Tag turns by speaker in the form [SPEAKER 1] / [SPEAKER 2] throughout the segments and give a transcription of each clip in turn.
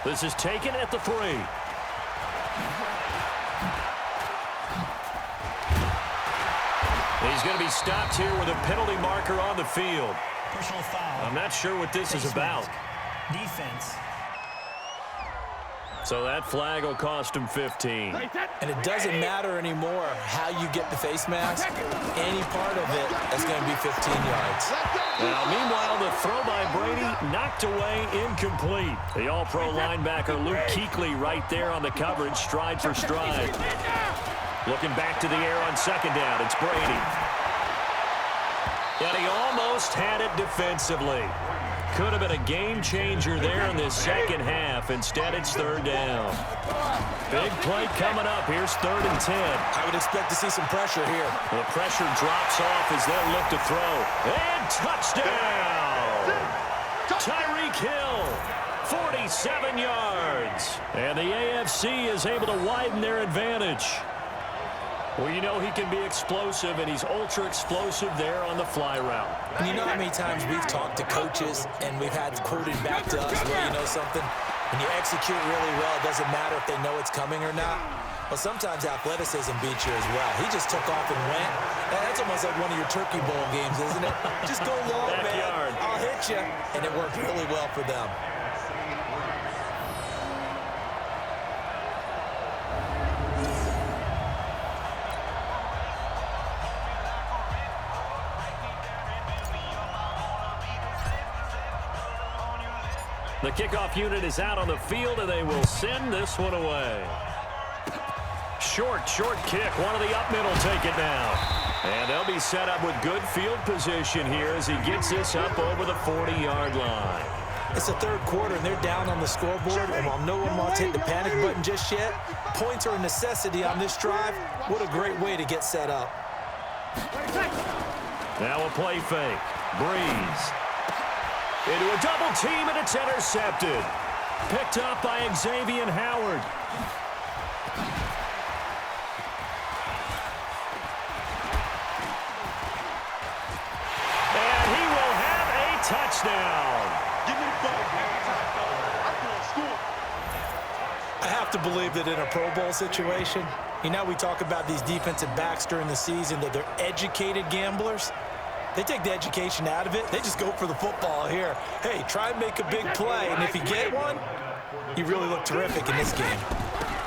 [SPEAKER 1] This is taken at the 3. He's going to be stopped here with a penalty marker on the field.
[SPEAKER 2] Personal foul.
[SPEAKER 1] I'm not sure what this is about.
[SPEAKER 2] Defense.
[SPEAKER 1] So that flag will cost him 15.
[SPEAKER 3] And it doesn't matter anymore how you get the face mask. Any part of it is going to be 15 yards.
[SPEAKER 1] Now, meanwhile, the throw by Brady knocked away, incomplete. The all-pro linebacker Luke Kuechly right there on the coverage, stride for stride. Looking back to the air on second down, it's Brady. And he almost had it defensively. Could have been a game changer there in this second half. Instead, it's third down. Big play coming up. Here's 3rd and 10.
[SPEAKER 3] I would expect to see some pressure here.
[SPEAKER 1] The pressure drops off as they'll look to throw. And touchdown! Tyreek Hill, 47 yards. And the AFC is able to widen their advantage. Well, you know he can be explosive, and he's ultra-explosive there on the fly route.
[SPEAKER 3] And you know how many times we've talked to coaches and we've had quoted back to us, well, you know something? When you execute really well, it doesn't matter if they know it's coming or not. Well, sometimes athleticism beats you as well. He just took off and went. That's almost like one of your Turkey Bowl games, isn't it? Just go long,
[SPEAKER 1] Backyard.
[SPEAKER 3] man. I'll hit you. And it worked really well for them.
[SPEAKER 1] The kickoff unit is out on the field, and they will send this one away. Short kick. One of the up middle take it now. And they'll be set up with good field position here as he gets this up over the 40-yard line.
[SPEAKER 3] It's the third quarter, and they're down on the scoreboard. And while no one wants to hit the panic button just yet, points are a necessity on this drive. What a great way to get set up.
[SPEAKER 1] Now a play fake. Breeze. Into a double team, and it's intercepted. Picked up by Xavier Howard. And he will have a touchdown.
[SPEAKER 3] I have to believe that in a Pro Bowl situation, you know, we talk about these defensive backs during the season, that they're educated gamblers. They take the education out of it. They just go for the football here. Hey, try and make a big play, and if you get one, you really look terrific in this game.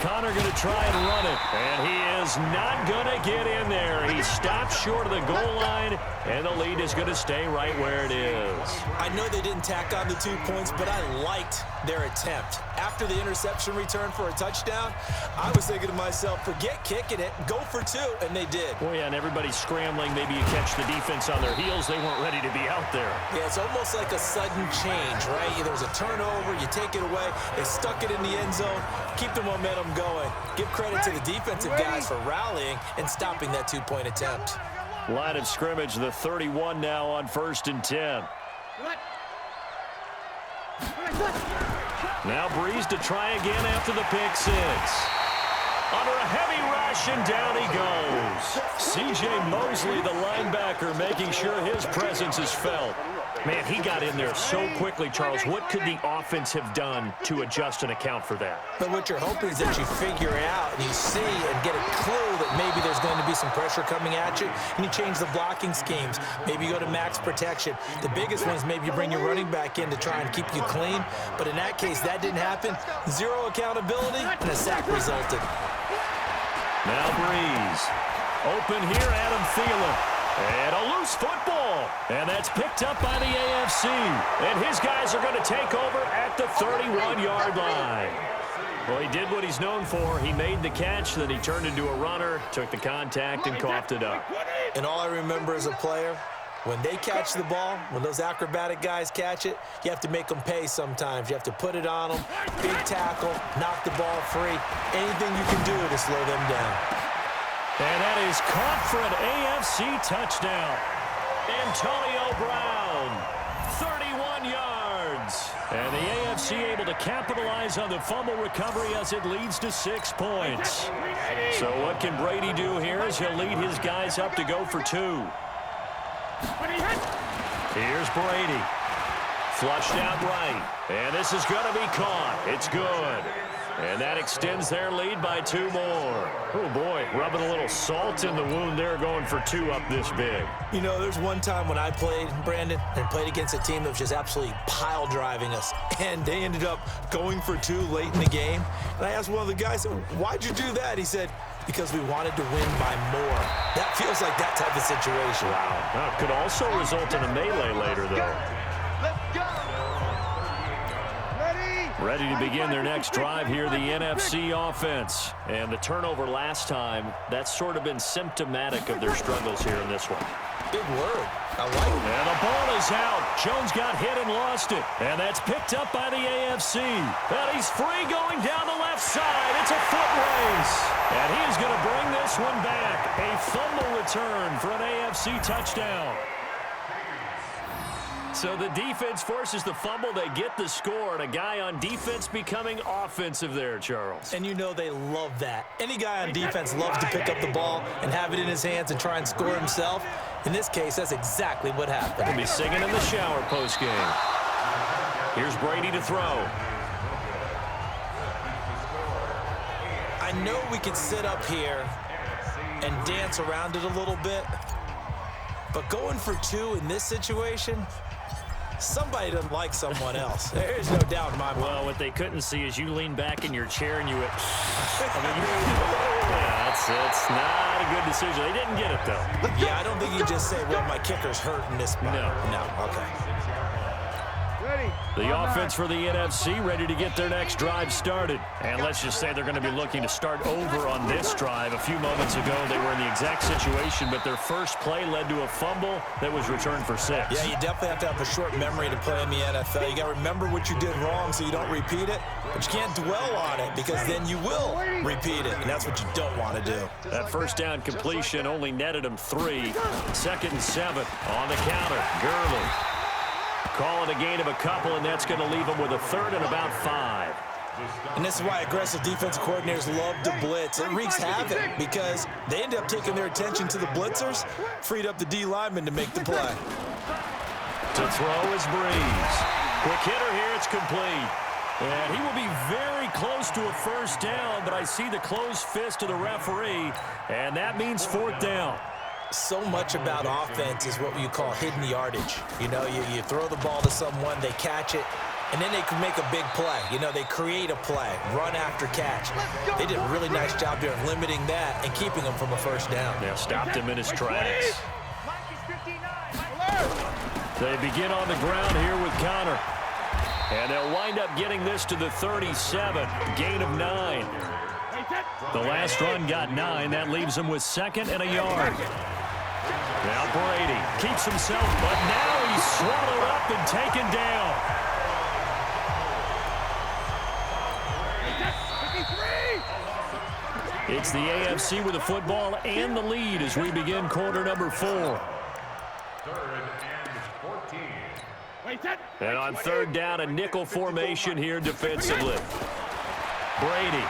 [SPEAKER 1] Connor going to try and run it, and he is not going to get in there. He stopped short of the goal line, and the lead is going to stay right where it is.
[SPEAKER 3] I know they didn't tack on the 2 points, but I liked their attempt. After the interception return for a touchdown, I was thinking to myself, forget kicking it, go for 2, and they did.
[SPEAKER 1] Well, yeah, and everybody's scrambling. Maybe you catch the defense on their heels. They weren't ready to be out there.
[SPEAKER 3] Yeah, it's almost like a sudden change, right? There was a turnover, you take it away, they stuck it in the end zone, keep the momentum going. Give credit to the defensive guys for rallying and stopping that 2-point attempt.
[SPEAKER 1] Line of scrimmage, the 31 now on 1st and 10. Now Breeze to try again after the pick 6. Under a heavy rush, and down he goes. C.J. Mosley, the linebacker, making sure his presence is felt. Man, he got in there so quickly, Charles. What could the offense have done to adjust and account for that?
[SPEAKER 3] But what you're hoping is that you figure out and you see and get a clue that maybe there's going to be some pressure coming at you, and you change the blocking schemes. Maybe you go to max protection. The biggest one is maybe you bring your running back in to try and keep you clean. But in that case, that didn't happen. Zero accountability, and a sack resulted.
[SPEAKER 1] Now Breeze. Open here, Adam Thielen. And a loose football. And that's picked up by the AFC. And his guys are going to take over at the 31-yard line. Well, he did what he's known for. He made the catch, then he turned into a runner, took the contact, and coughed it up.
[SPEAKER 3] And all I remember as a player, when they catch the ball, when those acrobatic guys catch it, you have to make them pay sometimes. You have to put it on them, big tackle, knock the ball free. Anything you can do to slow them down.
[SPEAKER 1] And that is caught for an AFC touchdown. Antonio Brown, 31 yards. And the AFC able to capitalize on the fumble recovery as it leads to 6 points. So what can Brady do here as he'll lead his guys up to go for 2? Here's Brady. Flushed out right. And this is going to be caught. It's good. And that extends their lead by 2 more. Oh, boy, rubbing a little salt in the wound there, going for 2 up this big.
[SPEAKER 3] You know, there's one time when I played, Brandon, and played against a team that was just absolutely pile driving us, and they ended up going for 2 late in the game. And I asked one of the guys, why'd you do that? He said, because we wanted to win by more. That feels like that type of situation.
[SPEAKER 1] Wow. Now, it could also result in a melee later, though.
[SPEAKER 4] Let's go.
[SPEAKER 1] Ready to begin their next drive here, the NFC offense. And the turnover last time, that's sort of been symptomatic of their struggles here in this one.
[SPEAKER 3] Big word. I like it.
[SPEAKER 1] And the ball is out. Jones got hit and lost it. And that's picked up by the AFC. And he's free going down the left side. It's a foot race. And he is going to bring this one back. A fumble return for an AFC touchdown. So the defense forces the fumble. They get the score, and a guy on defense becoming offensive there, Charles.
[SPEAKER 3] And you know they love that. Any guy on defense loves to pick up the ball and have it in his hands and try and score himself. In this case, that's exactly what happened.
[SPEAKER 1] He'll be singing in the shower post-game. Here's Brady to throw.
[SPEAKER 3] I know we can sit up here and dance around it a little bit, but going for 2 in this situation, somebody doesn't like someone else. There's no doubt in my mind.
[SPEAKER 1] Well, what they couldn't see is you lean back in your chair and you went, yeah, that's not a good decision. They didn't get it, though.
[SPEAKER 3] Yeah, I don't think you just say, well, my kicker's hurt in this spot. No, okay.
[SPEAKER 1] The offense for the NFC ready to get their next drive started. And let's just say they're going to be looking to start over on this drive. A few moments ago, they were in the exact situation, but their first play led to a fumble that was returned for 6.
[SPEAKER 3] Yeah, you definitely have to have a short memory to play in the NFL. You got to remember what you did wrong so you don't repeat it, but you can't dwell on it because then you will repeat it, and that's what you don't want to do.
[SPEAKER 1] That first down completion only netted them 3. 2nd and 7 on the counter. Gurley. Call it a gain of a couple, and that's going to leave them with a 3rd and about 5.
[SPEAKER 3] And this is why aggressive defensive coordinators love to blitz. It wreaks havoc because they end up taking their attention to the blitzers, freed up the D lineman to make the play.
[SPEAKER 1] To throw is Breeze. Quick hitter here, it's complete. And he will be very close to a first down, but I see the closed fist of the referee, and that means 4th down.
[SPEAKER 3] So much about offense is what you call hidden yardage. You know, you throw the ball to someone, they catch it, and then they can make a big play. You know, they create a play, run after catch. They did a really nice job there of limiting that and keeping them from a first down.
[SPEAKER 1] Yeah, stopped him in his tracks. They begin on the ground here with Connor. And they'll wind up getting this to the 37, gain of 9. The last run got 9. That leaves them with 2nd and a yard. Now Brady keeps himself, but now he's swallowed up and taken down. It's the AFC with the football and the lead as we begin quarter number 4. And on 3rd down, a nickel formation here defensively. Brady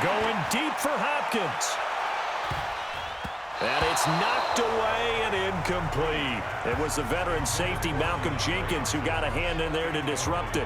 [SPEAKER 1] going deep for Hopkins. And it's knocked away and incomplete. It was the veteran safety Malcolm Jenkins who got a hand in there to disrupt it.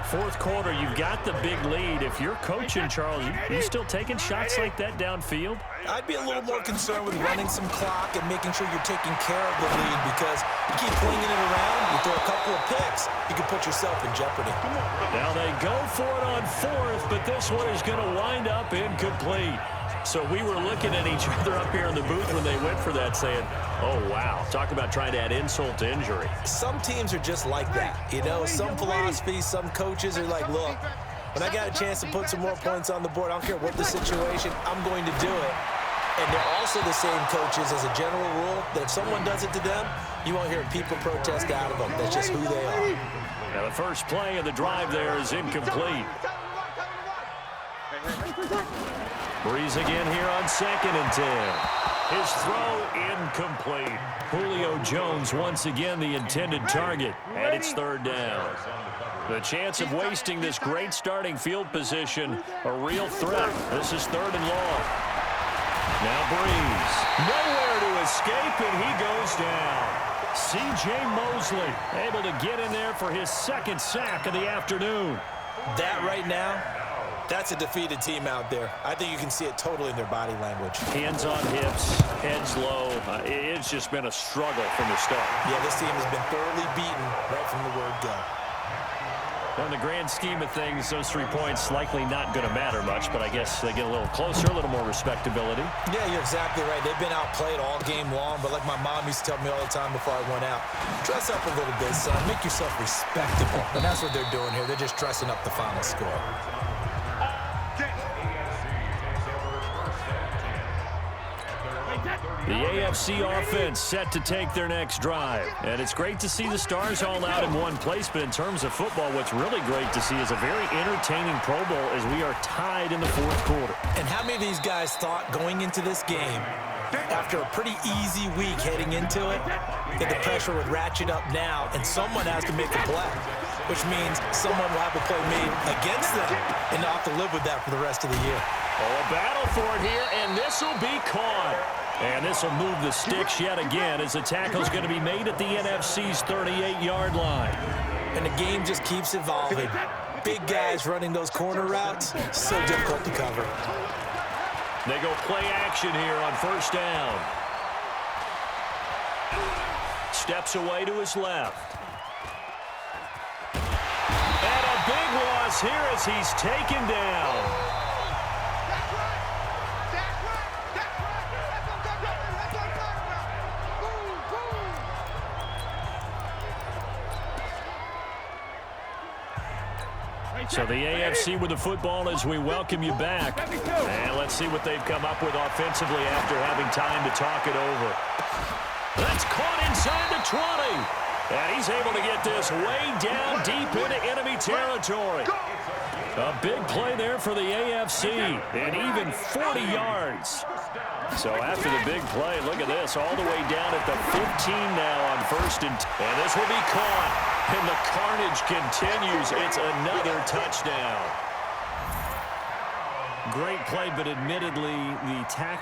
[SPEAKER 1] 4th quarter, you've got the big lead. If you're coaching, Charles, you still taking shots like that downfield?
[SPEAKER 3] I'd be a little more concerned with running some clock and making sure you're taking care of the lead because you keep flinging it around, you throw a couple of picks, you can put yourself in jeopardy.
[SPEAKER 1] Now they go for it on 4th, but this one is going to wind up incomplete. So we were looking at each other up here in the booth when they went for that saying, oh, wow, talk about trying to add insult to injury.
[SPEAKER 3] Some teams are just like that. You know, some philosophies, some coaches are like, look, when I got a chance to put some more points on the board, I don't care what the situation, I'm going to do it. And they're also the same coaches as a general rule that if someone does it to them, you won't hear people protest out of them. That's just who they are.
[SPEAKER 1] Now the first play of the drive there is incomplete. Breeze again here on 2nd and 10. His throw incomplete. Julio Jones once again the intended target, and it's 3rd down. The chance of wasting this great starting field position, a real threat. This is 3rd and long. Now Breeze, nowhere to escape, and he goes down. C.J. Mosley able to get in there for his second sack of the afternoon.
[SPEAKER 3] That right now, that's a defeated team out there. I think you can see it totally in their body language.
[SPEAKER 1] Hands on hips, heads low. It's just been a struggle from the start.
[SPEAKER 3] Yeah, this team has been thoroughly beaten right from the word go.
[SPEAKER 1] In the grand scheme of things, those 3 points likely not going to matter much, but I guess they get a little closer, a little more respectability.
[SPEAKER 3] Yeah, you're exactly right. They've been outplayed all game long, but like my mom used to tell me all the time before I went out, dress up a little bit, son. Make yourself respectable. And that's what they're doing here. They're just dressing up the final score.
[SPEAKER 1] The AFC offense set to take their next drive. And it's great to see the stars all out in one place, but in terms of football, what's really great to see is a very entertaining Pro Bowl as we are tied in the fourth quarter.
[SPEAKER 3] And how many of these guys thought going into this game, after a pretty easy week heading into it, that the pressure would ratchet up now and someone has to make a play, which means someone will have a play made against them and they'll have to live with that for the rest of the year.
[SPEAKER 1] Oh, a battle for it here, and this will be caught. And this will move the sticks yet again as the tackle's going to be made at the NFC's 38-yard line.
[SPEAKER 3] And the game just keeps evolving. Big guys running those corner routes, so difficult to cover.
[SPEAKER 1] They go play action here on first down. Steps away to his left. And a big loss here as he's taken down. So the AFC with the football as we welcome you back. And let's see what they've come up with offensively after having time to talk it over. That's caught inside the 20. And he's able to get this way down deep into enemy territory. A big play there for the AFC. And even 40 yards. So after the big play, look at this. All the way down at the 15 now on first and this will be caught. And the carnage continues. It's another touchdown. Great play, but admittedly, the tackle